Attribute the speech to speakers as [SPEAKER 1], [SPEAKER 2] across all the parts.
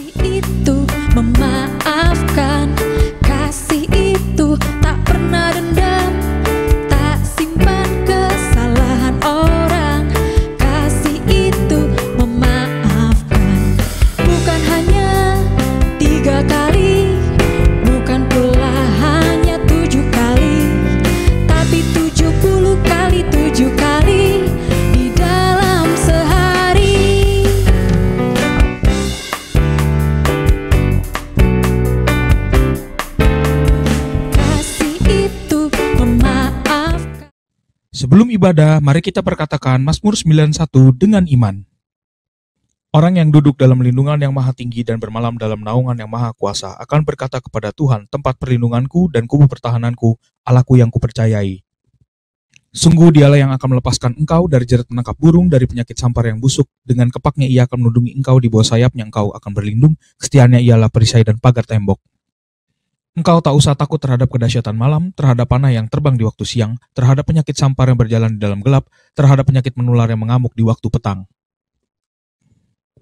[SPEAKER 1] Kasih itu memaafkan, kasih itu tak pernah dendam, tak simpan kesalahan orang. Kasih itu memaafkan, bukan hanya 3 kali, bukan pula hanya 7 kali, tapi 70 kali 7 kali di dalam sehari. Kasih itu memaafkan.
[SPEAKER 2] Sebelum ibadah, mari kita perkatakan Mazmur 91 dengan iman. Orang yang duduk dalam lindungan yang maha tinggi dan bermalam dalam naungan yang maha kuasa akan berkata kepada Tuhan, tempat perlindunganku dan kubu pertahananku, Allahku yang kupercayai. Sungguh dialah yang akan melepaskan engkau dari jerat menangkap burung, dari penyakit sampar yang busuk. Dengan kepaknya ia akan melindungi engkau, di bawah sayapnya engkau akan berlindung. Kesetiaannya ialah perisai dan pagar tembok. Engkau tak usah takut terhadap kedahsyatan malam, terhadap panah yang terbang di waktu siang, terhadap penyakit sampar yang berjalan di dalam gelap, terhadap penyakit menular yang mengamuk di waktu petang.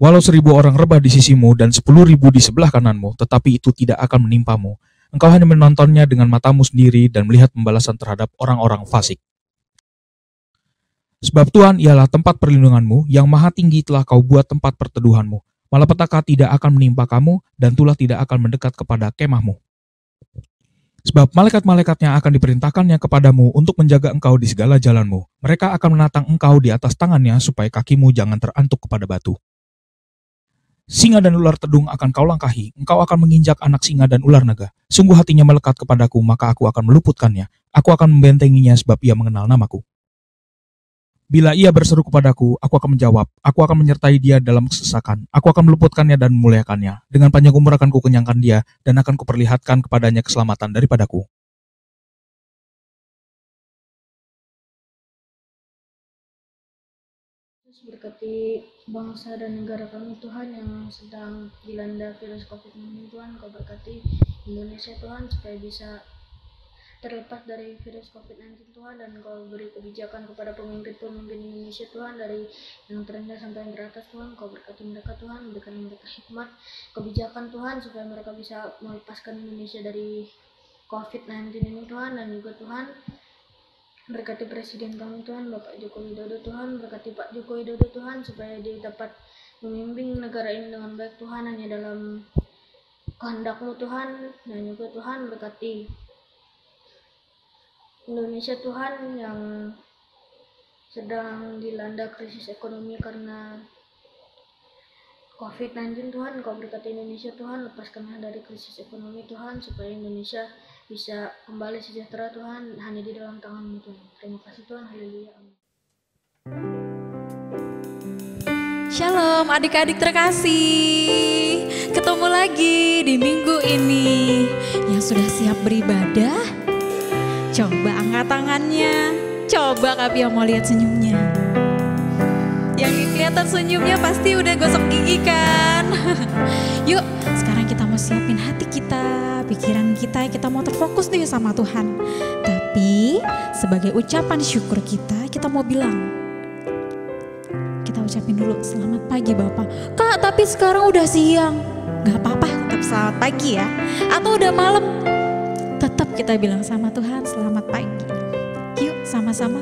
[SPEAKER 2] Walau 1000 orang rebah di sisimu dan 10.000 di sebelah kananmu, tetapi itu tidak akan menimpamu. Engkau hanya menontonnya dengan matamu sendiri dan melihat pembalasan terhadap orang-orang fasik. Sebab Tuhan ialah tempat perlindunganmu, yang maha tinggi telah kau buat tempat perteduhanmu. Malapetaka tidak akan menimpa kamu, dan tulah tidak akan mendekat kepada kemahmu. Sebab malaikat-malaikatnya akan diperintahkannya kepadamu untuk menjaga engkau di segala jalanmu. Mereka akan menatang engkau di atas tangannya, supaya kakimu jangan terantuk kepada batu. Singa dan ular tedung akan kau langkahi, engkau akan menginjak anak singa dan ular naga. Sungguh hatinya melekat kepadaku, maka aku akan meluputkannya. Aku akan membentenginya sebab ia mengenal namaku. Bila ia berseru kepadaku, aku akan menjawab. Aku akan menyertai dia dalam kesesakan. Aku akan meluputkannya dan memuliakannya. Dengan panjang umur akan kukenyangkan dia, dan akan kuperlihatkan kepadanya keselamatan daripadaku.
[SPEAKER 3] Berkati bangsa dan negara kami Tuhan yang sedang dilanda virus COVID-19 Tuhan. Kau berkati Indonesia Tuhan supaya bisa terlepas dari virus COVID-19 Tuhan, dan Kau beri kebijakan kepada pemimpin-pemimpin Indonesia Tuhan, dari yang terendah sampai yang teratas Tuhan. Kau berkati mereka Tuhan, berikan mereka hikmat kebijakan Tuhan supaya mereka bisa melepaskan Indonesia dari COVID-19 ini Tuhan. Dan juga Tuhan berkati Presiden kami Tuhan, Bapak Joko Widodo Tuhan. Berkati Pak Joko Widodo Tuhan supaya dia dapat memimpin negara ini dengan baik Tuhan, hanya dalam kehendak-Mu Tuhan. Dan juga Tuhan berkati Indonesia Tuhan yang sedang dilanda krisis ekonomi karena COVID-19 Tuhan. Kau berkati Indonesia Tuhan, lepaskanlah dari krisis ekonomi Tuhan, supaya Indonesia bisa kembali sejahtera Tuhan, hanya di dalam tangan-Mu Tuhan. Terima kasih Tuhan, haleluya, amin.
[SPEAKER 1] Shalom adik-adik terkasih, ketemu lagi di minggu ini. Yang sudah siap beribadah, coba angkat tangannya. Coba Kak Pia mau lihat senyumnya. Yang kelihatan senyumnya pasti udah gosok gigi kan. Yuk sekarang kita mau siapin hati kita, pikiran kita mau terfokus deh sama Tuhan. Tapi sebagai ucapan syukur kita mau bilang, kita ucapin dulu selamat pagi Bapak. Kak tapi sekarang udah siang. Gak apa-apa, tetap selamat pagi ya. Atau udah malam, tetap kita bilang sama Tuhan selamat pagi. Yuk sama-sama.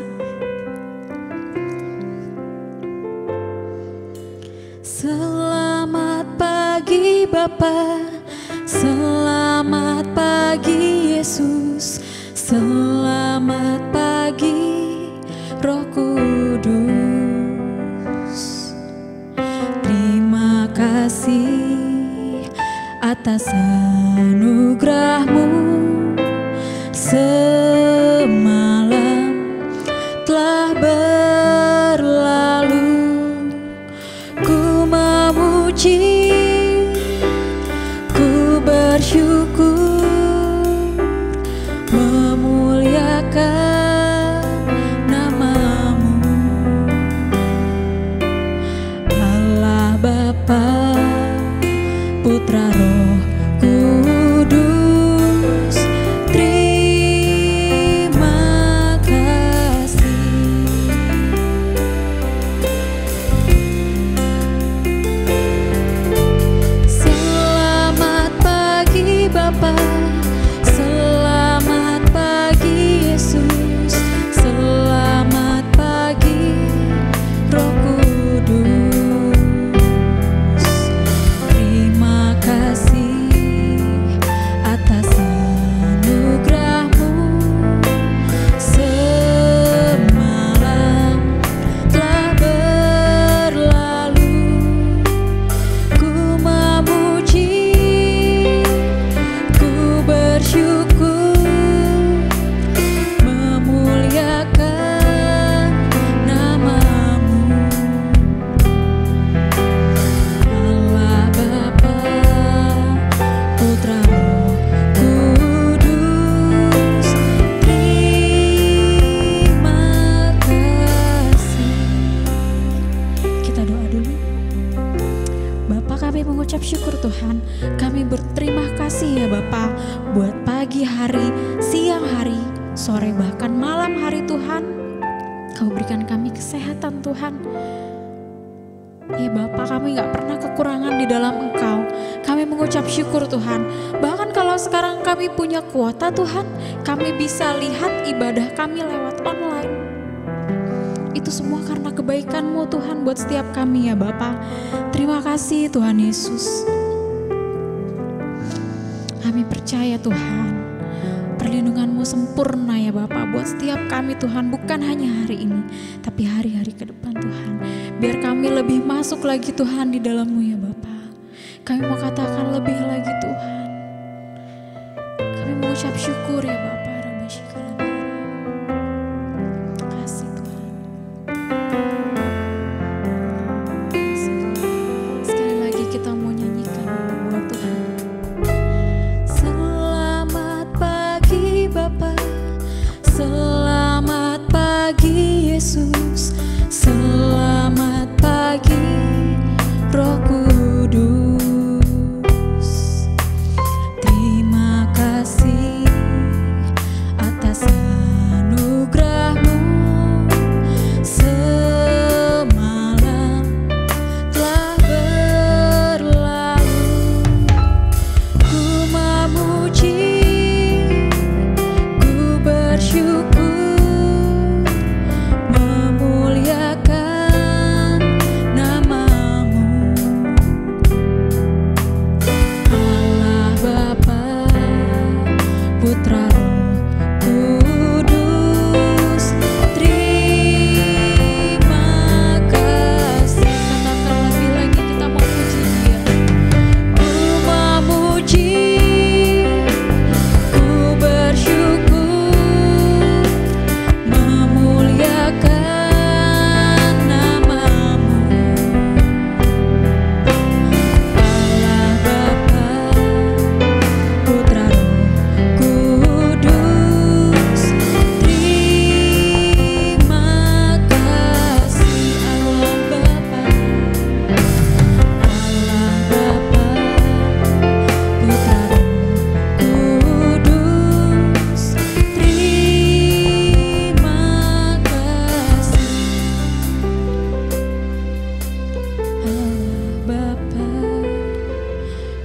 [SPEAKER 1] Selamat pagi Bapa, selamat pagi Yesus, selamat pagi Roh Kudus. Terima kasih atas anugerah-Mu, semalam telah berlalu. Ku memuji, ku bersyukur, memuliakan nama-Mu. Allah Bapa, Putra Roh Kudus, terima kasih. kami mengucap syukur Tuhan. Kami berterima kasih ya Bapa buat pagi hari, siang hari, sore bahkan malam hari Tuhan. Kau berikan kami kesehatan Tuhan. Ya Bapa, kami gak pernah kekurangan di dalam Engkau. Kami mengucap syukur Tuhan. Bahkan kalau sekarang kami punya kuota Tuhan, kami bisa lihat ibadah kami lewat online. Itu semua karena kebaikan-Mu Tuhan buat setiap kami ya Bapa. Terima kasih Tuhan Yesus. Kami percaya Tuhan, perlindungan-Mu sempurna ya Bapa buat setiap kami Tuhan. Bukan hanya hari ini, tapi hari-hari ke depan Tuhan. Biar kami lebih masuk lagi Tuhan di dalam-Mu ya Bapa. Kami mau katakan lebih lagi Tuhan. Kami mengucap syukur ya Bapa.
[SPEAKER 4] Yesus, selamat pagi Roh Kudus. Terima kasih atas anugerah-Mu. Semalam telah berlalu, ku memuji, ku bersyukur,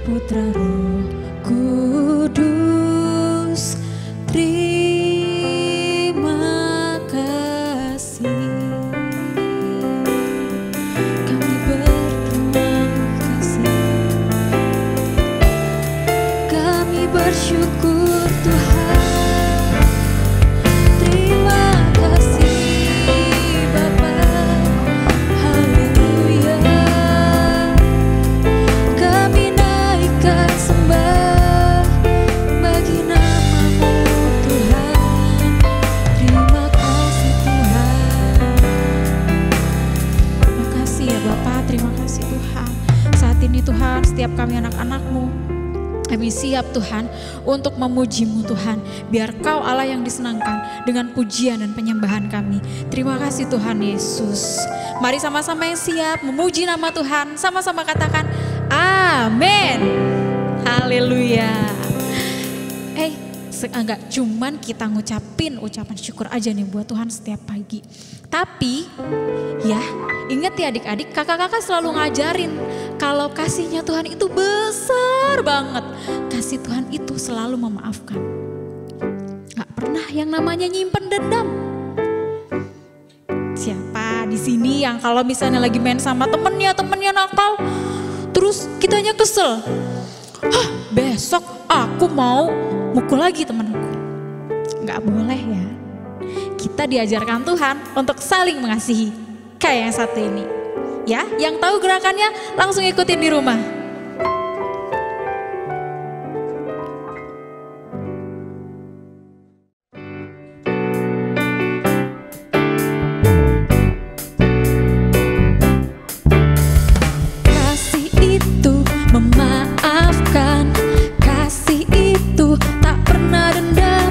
[SPEAKER 4] Putra Roh Kudus, terima kasih. Kami berterima kasih. Kami bersyukur Tuhan. Terima kasih Bapa. Haleluya. Kami naikkan sembah bagi nama-Mu Tuhan. Terima kasih Tuhan. Terima kasih ya Bapa, terima kasih Tuhan. Saat ini Tuhan, setiap kami anak-anak-Mu, kami siap Tuhan untuk memuji-Mu Tuhan. Biar Kau Allah yang disenangkan dengan pujian dan penyembahan kami. Terima kasih Tuhan Yesus. Mari sama-sama yang siap memuji nama Tuhan. Sama-sama katakan amin. Haleluya. Enggak cuman kita ngucapin ucapan syukur aja nih buat Tuhan setiap pagi. Tapi ya ingat ya adik-adik, kakak-kakak selalu ngajarin kalau kasihnya Tuhan itu besar banget. Kasih Tuhan itu selalu memaafkan. Gak pernah yang namanya nyimpen dendam. Siapa di sini yang kalau misalnya lagi main sama temennya nakal, terus kitanya kesel. Besok aku mau mukul lagi temenku. Gak boleh ya. Kita diajarkan Tuhan untuk saling mengasihi. Kayak yang satu ini. Ya, yang tahu gerakannya langsung ikutin di rumah. Kasih itu memaafkan. Kasih itu tak pernah dendam,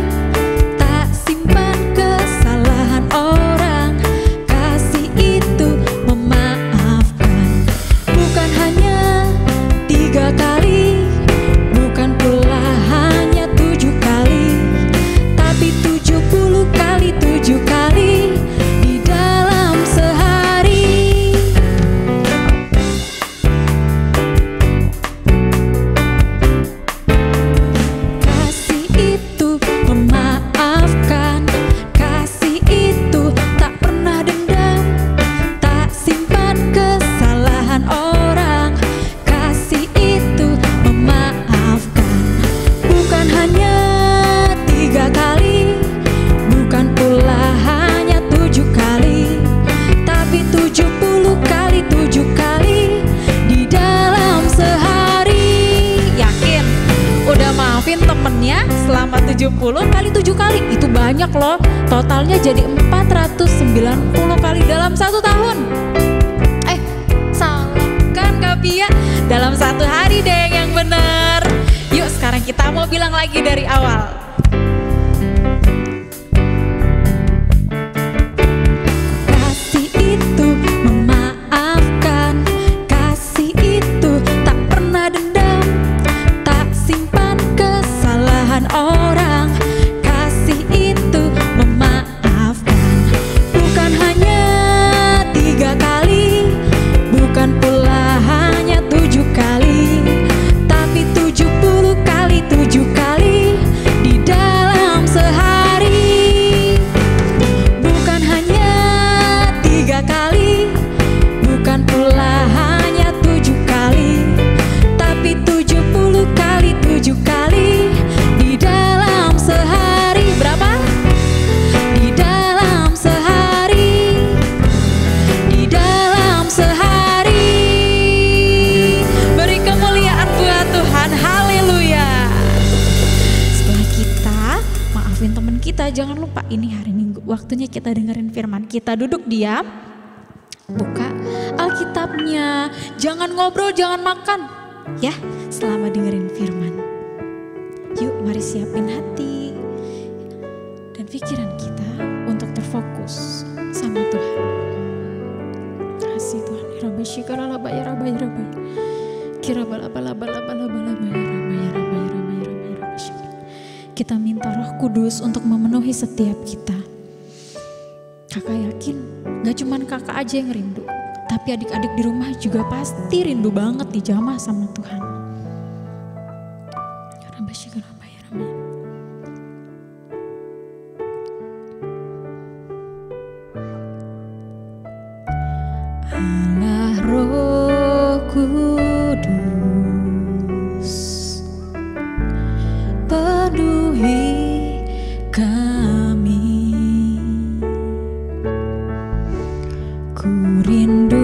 [SPEAKER 4] tak simpan kesalahan orang. Kasih itu memaafkan, bukan hanya temennya selama 70 kali 7 kali. Itu banyak loh. Totalnya jadi 490 kali dalam 1 tahun. Salah kan Kak Pia? Dalam 1 hari deh yang bener. Yuk sekarang kita mau bilang lagi dari awal. Jangan lupa ini hari Minggu, waktunya kita dengerin firman. Kita duduk diam, buka Alkitabnya, jangan ngobrol, jangan makan ya selama dengerin firman. Yuk mari siapin hati dan pikiran kita untuk terfokus sama Tuhan. Kasih Tuhan. Rabbi syikara laba ya rabbi rabbi. Kira bala bala bala bala bala ya rabbi ya rabbi ya rabbi ya rabbi ya rabbi. Kita minta Roh Kudus untuk memenuhi setiap kita. Kakak yakin gak cuman kakak aja yang rindu, tapi adik-adik di rumah juga pasti rindu banget dijamah sama Tuhan. Allah Roh Kudus, penuhi kami, ku rindu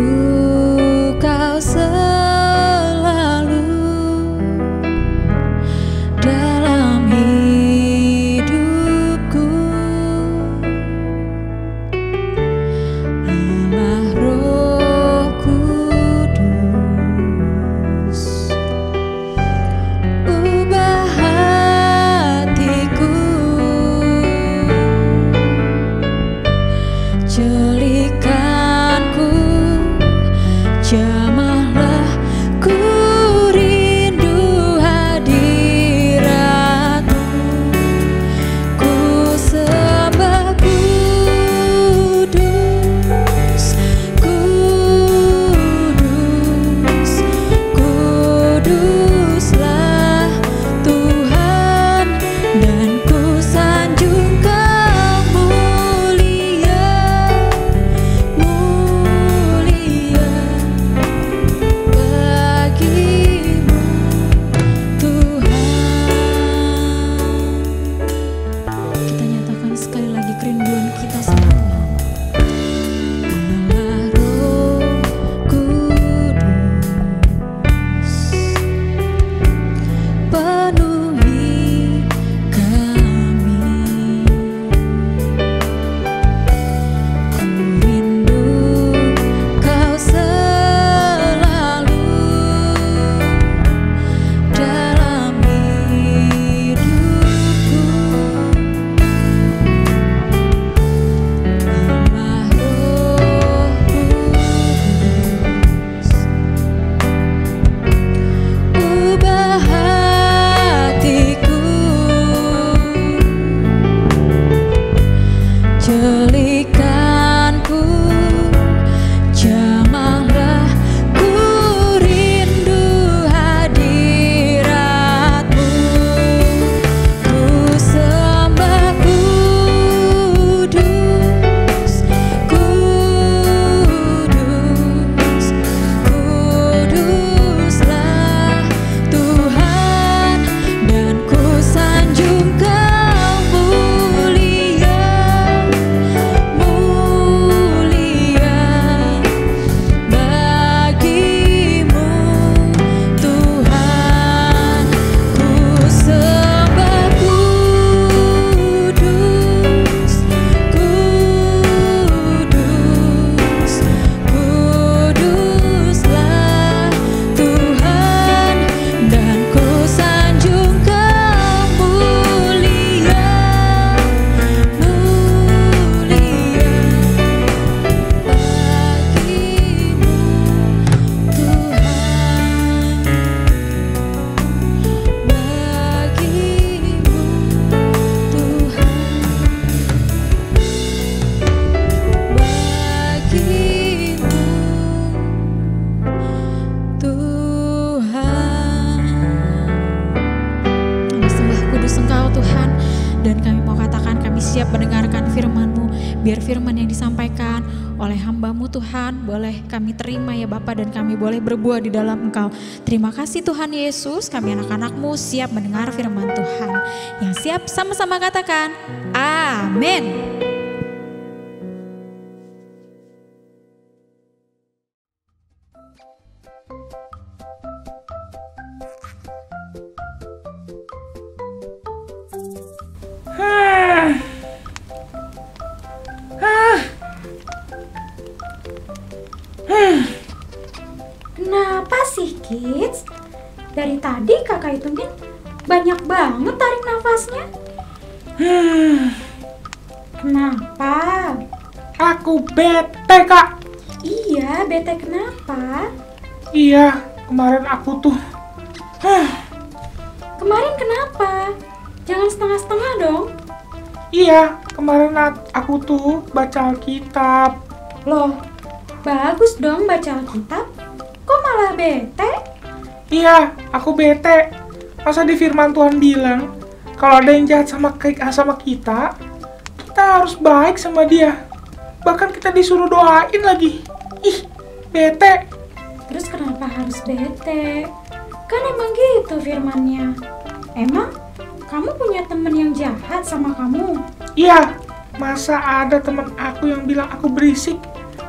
[SPEAKER 4] Kau selalu dalam siap mendengarkan firman-Mu. Biar firman yang disampaikan oleh hamba-Mu Tuhan boleh kami terima ya Bapa, dan kami boleh berbuah di dalam Engkau. Terima kasih Tuhan Yesus, kami anak-anak-Mu siap mendengar firman Tuhan. Yang siap sama-sama katakan, amin.
[SPEAKER 5] Kenapa sih kids? Dari tadi kakak hitungin banyak banget tarik nafasnya. Kenapa?
[SPEAKER 6] Aku bete, Kak.
[SPEAKER 5] Iya, bete kenapa?
[SPEAKER 6] Iya, kemarin aku tuh
[SPEAKER 5] Kemarin kenapa? Jangan setengah-setengah dong.
[SPEAKER 6] Iya, kemarin aku tuh baca Alkitab.
[SPEAKER 5] Loh, bagus dong baca Alkitab. Kok malah bete?
[SPEAKER 6] Iya, aku bete. Masa di firman Tuhan bilang, kalau ada yang jahat sama kita harus baik sama dia. Bahkan kita disuruh doain lagi. Ih, bete.
[SPEAKER 5] Terus kenapa harus bete? Kan emang gitu firmannya. Emang kamu punya temen yang jahat sama kamu?
[SPEAKER 6] Iya, masa ada teman aku yang bilang aku berisik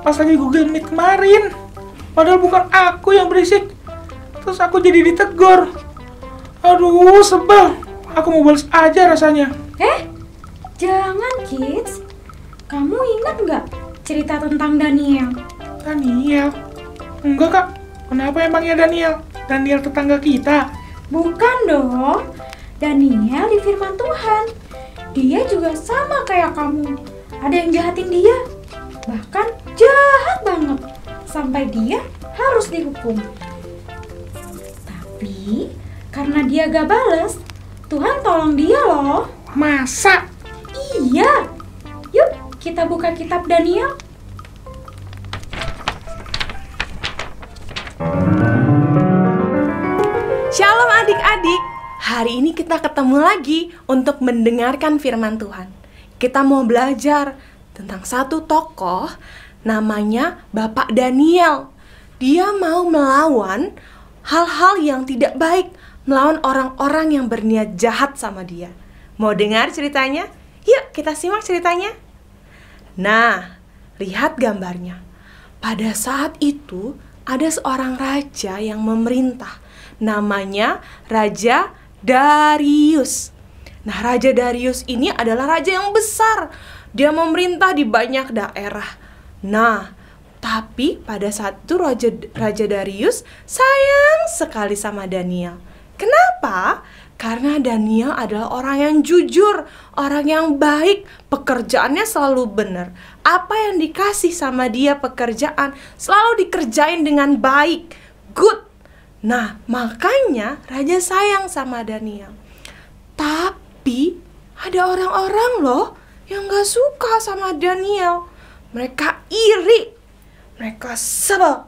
[SPEAKER 6] pas lagi Google Meet kemarin. Padahal bukan aku yang berisik. Terus aku jadi ditegur. Aduh, sebel. Aku mau balas aja rasanya.
[SPEAKER 5] Jangan kids. Kamu ingat nggak cerita tentang Daniel?
[SPEAKER 6] Daniel? Enggak, Kak. Kenapa emangnya Daniel? Daniel tetangga kita.
[SPEAKER 5] Bukan dong. Daniel di firman Tuhan. Dia juga sama kayak kamu. Ada yang jahatin dia. Bahkan jahat banget. Sampai dia harus dihukum. Tapi karena dia gak bales, Tuhan tolong dia loh.
[SPEAKER 6] Masa?
[SPEAKER 5] Iya. Yuk kita buka kitab Daniel.
[SPEAKER 7] Shalom adik-adik, hari ini kita ketemu lagi untuk mendengarkan firman Tuhan. Kita mau belajar tentang satu tokoh namanya Bapak Daniel. Dia mau melawan hal-hal yang tidak baik, melawan orang-orang yang berniat jahat sama dia. Mau dengar ceritanya? Yuk kita simak ceritanya. Nah, lihat gambarnya. Pada saat itu ada seorang raja yang memerintah. Namanya Raja Darius. Nah, Raja Darius ini adalah raja yang besar. Dia memerintah di banyak daerah. Nah, tapi pada saat itu Raja Darius sayang sekali sama Daniel. Kenapa? Karena Daniel adalah orang yang jujur, orang yang baik, pekerjaannya selalu benar. Apa yang dikasih sama dia pekerjaan selalu dikerjain dengan baik, good. Nah, makanya raja sayang sama Daniel. Tapi ada orang-orang loh yang gak suka sama Daniel. Mereka iri, mereka sebel.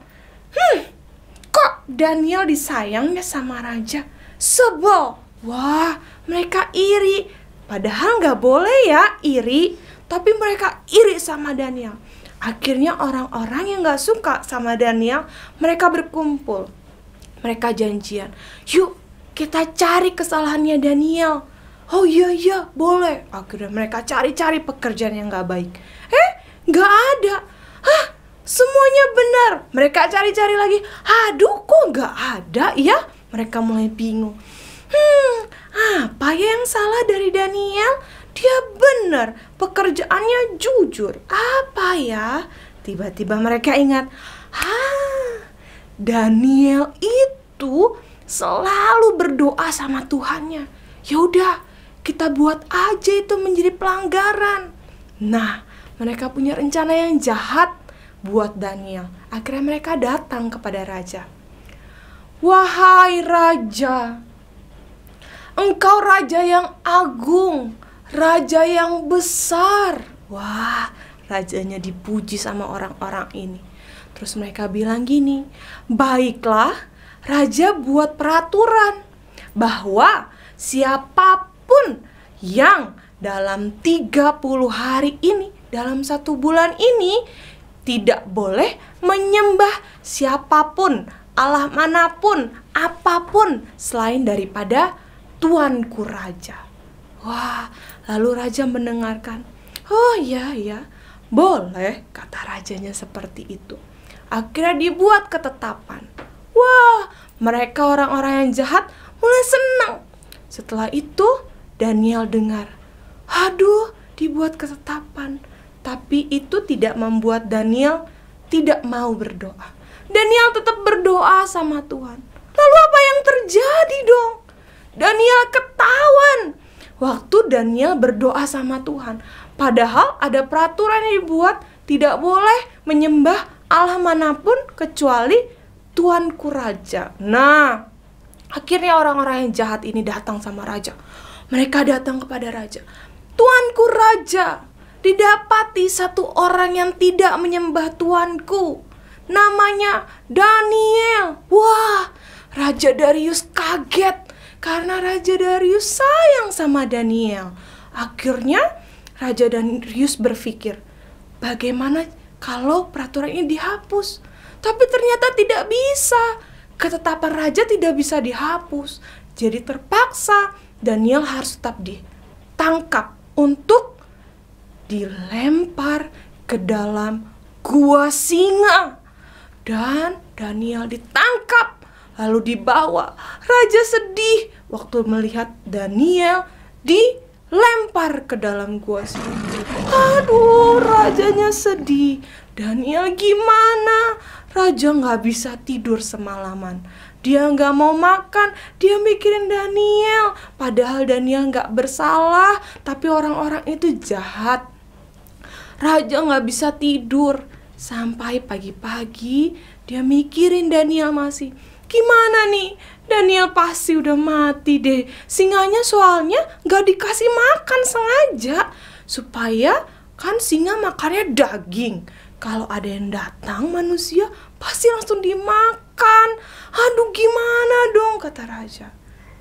[SPEAKER 7] Kok Daniel disayangnya sama raja? Sebel. Wah, mereka iri. Padahal gak boleh ya iri, tapi mereka iri sama Daniel. Akhirnya orang-orang yang gak suka sama Daniel, mereka berkumpul. Mereka janjian, yuk kita cari kesalahannya Daniel. Oh iya boleh. Akhirnya mereka cari-cari pekerjaan yang gak baik. Gak ada. Semuanya benar. Mereka cari-cari lagi. Aduh, kok gak ada ya? Mereka mulai bingung. Apa yang salah dari Daniel? Dia benar, pekerjaannya jujur. Apa ya? Tiba-tiba mereka ingat, Daniel itu selalu berdoa sama Tuhannya. Yaudah, kita buat aja itu menjadi pelanggaran. Nah, mereka punya rencana yang jahat buat Daniel. Akhirnya mereka datang kepada raja. Wahai raja, engkau raja yang agung, raja yang besar. Wah, rajanya dipuji sama orang-orang ini. Terus mereka bilang gini, baiklah, raja buat peraturan bahwa siapapun yang dalam 30 hari ini, dalam 1 bulan ini, tidak boleh menyembah siapapun, Allah manapun, apapun selain daripada tuanku raja. Wah, lalu raja mendengarkan. Oh iya, boleh, kata rajanya seperti itu. Akhirnya dibuat ketetapan. Wah, mereka orang-orang yang jahat mulai senang. Setelah itu Daniel dengar, aduh, dibuat ketetapan. Tapi itu tidak membuat Daniel tidak mau berdoa. Daniel tetap berdoa sama Tuhan. Lalu apa yang terjadi dong? Daniel ketahuan waktu Daniel berdoa sama Tuhan. Padahal ada peraturan yang dibuat, tidak boleh menyembah Allah manapun kecuali tuanku raja. Nah, akhirnya orang-orang yang jahat ini datang sama raja. Mereka datang kepada raja. Tuanku raja, didapati satu orang yang tidak menyembah tuanku. Namanya Daniel. Wah, Raja Darius kaget karena Raja Darius sayang sama Daniel. Akhirnya Raja Darius berpikir, bagaimana kalau peraturan ini dihapus? Tapi ternyata tidak bisa. Ketetapan raja tidak bisa dihapus. Jadi terpaksa Daniel harus tetap ditangkap untuk dilempar ke dalam gua singa. Dan Daniel ditangkap lalu dibawa. Raja sedih waktu melihat Daniel dilempar ke dalam gua singa. Aduh, rajanya sedih. Daniel gimana? Raja gak bisa tidur semalaman. Dia gak mau makan. Dia mikirin Daniel. Padahal Daniel gak bersalah, tapi orang-orang itu jahat. Raja gak bisa tidur. Sampai pagi-pagi dia mikirin Daniel masih. Gimana nih? Daniel pasti udah mati deh. Singanya soalnya gak dikasih makan sengaja. Supaya kan singa makannya daging. Kalau ada yang datang manusia pasti langsung dimakan. Aduh, gimana dong, kata raja.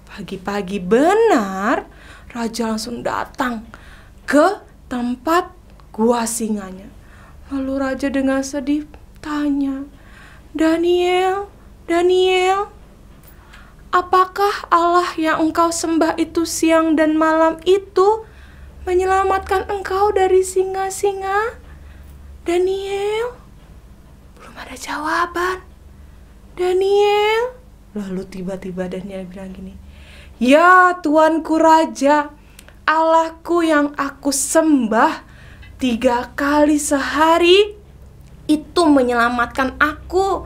[SPEAKER 7] Pagi-pagi benar raja langsung datang ke tempat gua singanya. Lalu raja dengan sedih tanya, Daniel, apakah Allah yang engkau sembah itu siang dan malam itu menyelamatkan engkau dari singa-singa? Daniel, belum ada jawaban. Daniel, lalu tiba-tiba Daniel bilang gini, ya tuanku raja, Allahku yang aku sembah 3 kali sehari itu menyelamatkan aku.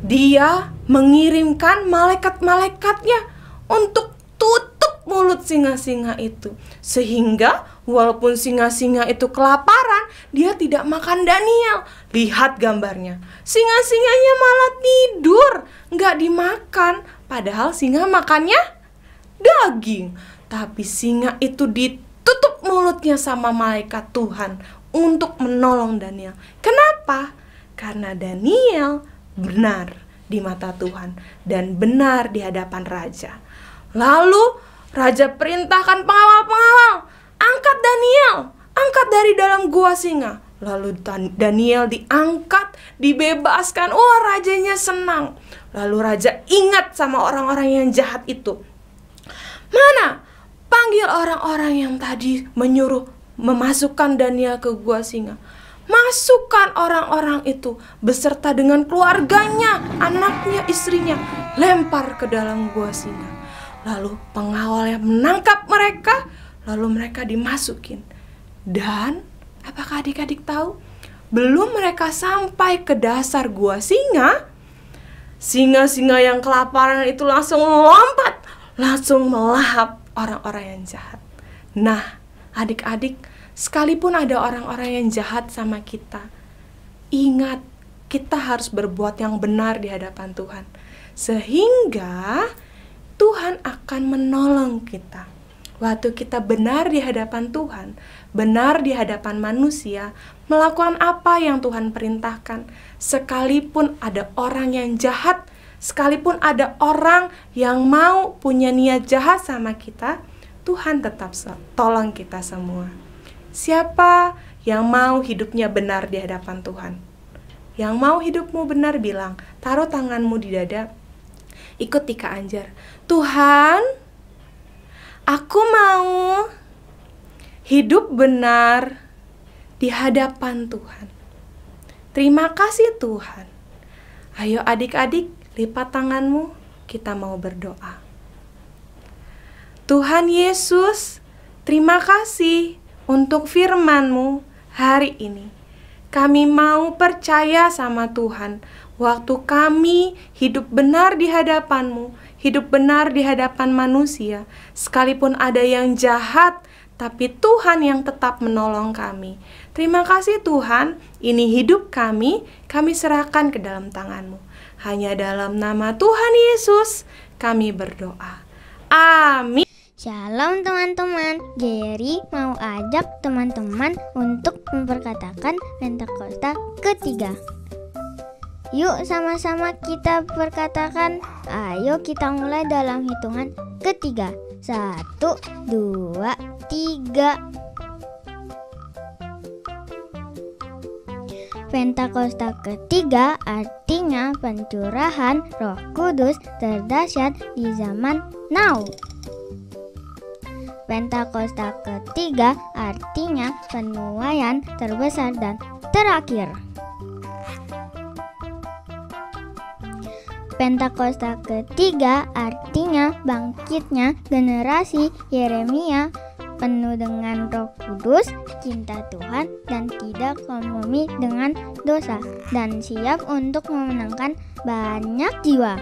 [SPEAKER 7] Dia mengirimkan malaikat-malaikatnya untuk tutup mulut singa-singa itu. Sehingga walaupun singa-singa itu kelaparan, dia tidak makan Daniel. Lihat gambarnya, singa-singanya malah tidur, nggak dimakan. Padahal singa makannya daging. Tapi singa itu ditutup mulutnya sama malaikat Tuhan untuk menolong Daniel. Kenapa? Karena Daniel benar di mata Tuhan dan benar di hadapan raja. Lalu raja perintahkan pengawal-pengawal, angkat Daniel, angkat dari dalam gua singa. Lalu Daniel diangkat, dibebaskan. Oh, rajanya senang. Lalu raja ingat sama orang-orang yang jahat itu. Mana? Panggil orang-orang yang tadi menyuruh memasukkan Daniel ke gua singa. Masukkan orang-orang itu beserta dengan keluarganya, anaknya, istrinya, lempar ke dalam gua singa. Lalu pengawalnya menangkap mereka, lalu mereka dimasukin. Dan apakah adik-adik tahu? Belum mereka sampai ke dasar gua singa, singa-singa yang kelaparan itu langsung lompat, langsung melahap orang-orang yang jahat. Nah, adik-adik, sekalipun ada orang-orang yang jahat sama kita, ingat, kita harus berbuat yang benar di hadapan Tuhan. Sehingga Tuhan akan menolong kita. Waktu kita benar di hadapan Tuhan, benar di hadapan manusia, melakukan apa yang Tuhan perintahkan. Sekalipun ada orang yang jahat, sekalipun ada orang yang mau punya niat jahat sama kita, Tuhan tetap tolong kita semua. Siapa yang mau hidupnya benar di hadapan Tuhan? Yang mau hidupmu benar bilang, taruh tanganmu di dada, ikuti Kak Anjar. Tuhan, aku mau hidup benar di hadapan Tuhan. Terima kasih Tuhan. Ayo adik-adik, lipat tanganmu, kita mau berdoa. Tuhan Yesus, terima kasih untuk firman-Mu hari ini. Kami mau percaya sama Tuhan. Waktu kami hidup benar di hadapan-Mu, hidup benar di hadapan manusia, sekalipun ada yang jahat, tapi Tuhan yang tetap menolong kami. Terima kasih Tuhan, ini hidup kami serahkan ke dalam tangan-Mu. Hanya dalam nama Tuhan Yesus, kami berdoa. Amin.
[SPEAKER 8] Shalom teman-teman, Geri mau ajak teman-teman untuk memperkatakan Pentakosta ketiga. Yuk sama-sama kita perkatakan. Ayo kita mulai dalam hitungan ketiga. 1, 2, 3. Pentakosta ketiga artinya pencurahan Roh Kudus terdahsyat di zaman now. Pentakosta ketiga artinya penuaian terbesar dan terakhir. Pentakosta ketiga artinya bangkitnya generasi Yeremia penuh dengan Roh Kudus, cinta Tuhan, dan tidak kompromi dengan dosa, dan siap untuk memenangkan banyak jiwa.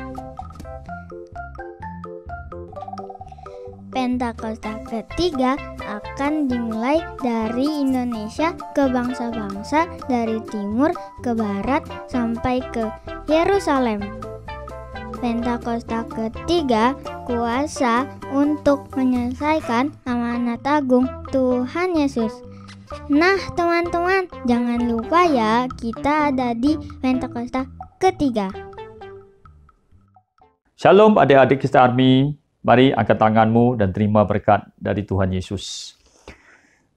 [SPEAKER 8] Pentakosta ketiga akan dimulai dari Indonesia ke bangsa-bangsa dari timur ke barat sampai ke Yerusalem. Pentakosta ketiga kuasa untuk menyelesaikan amanat agung Tuhan Yesus. Nah teman-teman, jangan lupa ya, kita ada di Pentakosta ketiga.
[SPEAKER 9] Shalom adik-adik Kista Army. Mari angkat tanganmu dan terima berkat dari Tuhan Yesus.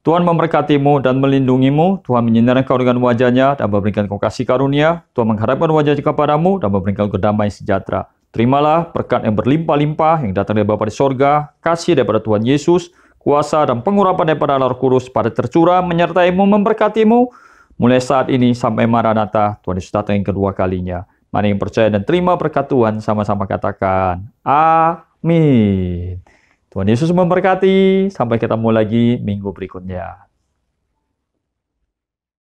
[SPEAKER 9] Tuhan memberkatimu dan melindungimu. Tuhan menyinari kau dengan wajah-Nya dan memberikan kau kasih karunia. Tuhan menghadapkan wajah-Nya kepadamu dan memberikan kau damai sejahtera. Terimalah berkat yang berlimpah-limpah yang datang dari Bapa di sorga, kasih daripada Tuhan Yesus, kuasa dan pengurapan daripada Roh Kudus pada tercurah menyertaimu, memberkatimu. Mulai saat ini sampai Maranatha, Tuhan Yesus datang yang kedua kalinya. Mari yang percaya dan terima berkat Tuhan, sama-sama katakan amin. Tuhan Yesus memberkati. Sampai ketemu lagi minggu berikutnya.